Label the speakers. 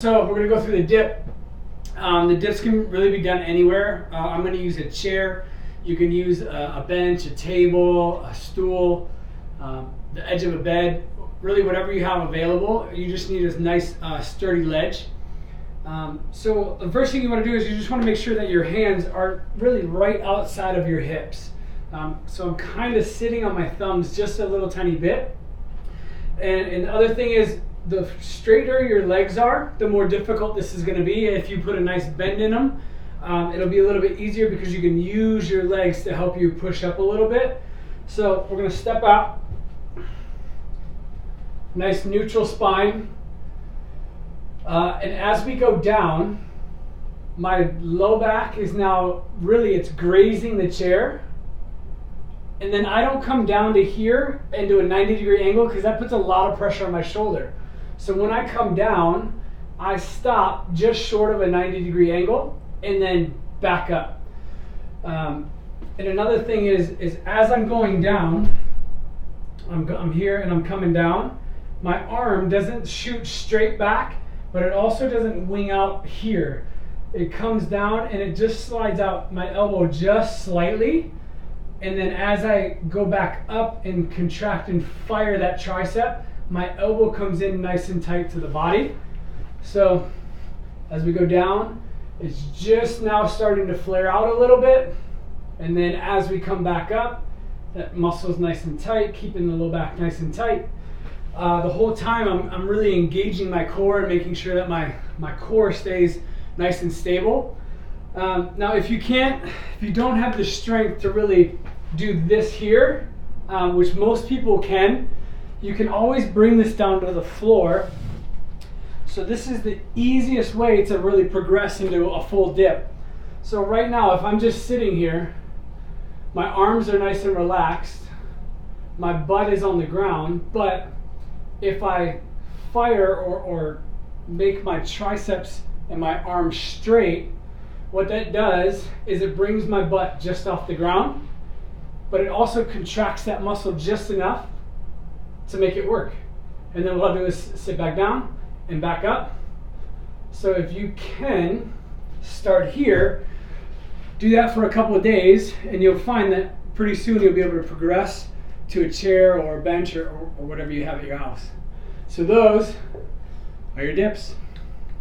Speaker 1: So we're going to go through the dip. The dips can really be done anywhere. I'm going to use a chair. You can use a bench, a table, a stool, the edge of a bed, really whatever you have available. You just need a nice sturdy ledge. So the first thing you want to do is you just want to make sure that your hands are really right outside of your hips. So I'm kind of sitting on my thumbs just a little tiny bit. And the other thing is, the straighter your legs are, the more difficult this is going to be. If you put a nice bend in them, it'll be a little bit easier because you can use your legs to help you push up a little bit. So we're going to step out. Nice neutral spine. And as we go down, my low back is now really, it's grazing the chair. And then I don't come down to here and do a 90-degree angle because that puts a lot of pressure on my shoulder. So when I come down, I stop just short of a 90-degree angle and then back up. And another thing is as I'm going down, I'm here and I'm coming down, my arm doesn't shoot straight back, but it also doesn't wing out here. It comes down and it just slides out my elbow just slightly. And then as I go back up and contract and fire that tricep, my elbow comes in nice and tight to the body. So as we go down, it's just now starting to flare out a little bit. And then as we come back up, that muscle's nice and tight, keeping the low back nice and tight. The whole time I'm really engaging my core and making sure that my core stays nice and stable. Now if you don't have the strength to really do this here, which most people can, you can always bring this down to the floor. So this is the easiest way to really progress into a full dip. So right now, if I'm just sitting here, my arms are nice and relaxed, my butt is on the ground, but if I fire or make my triceps and my arms straight, what that does is it brings my butt just off the ground, but it also contracts that muscle just enough to make it work. And then what I'll do is sit back down and back up. So if you can start here, do that for a couple of days, and you'll find that pretty soon you'll be able to progress to a chair or a bench or whatever you have at your house. So those are your dips.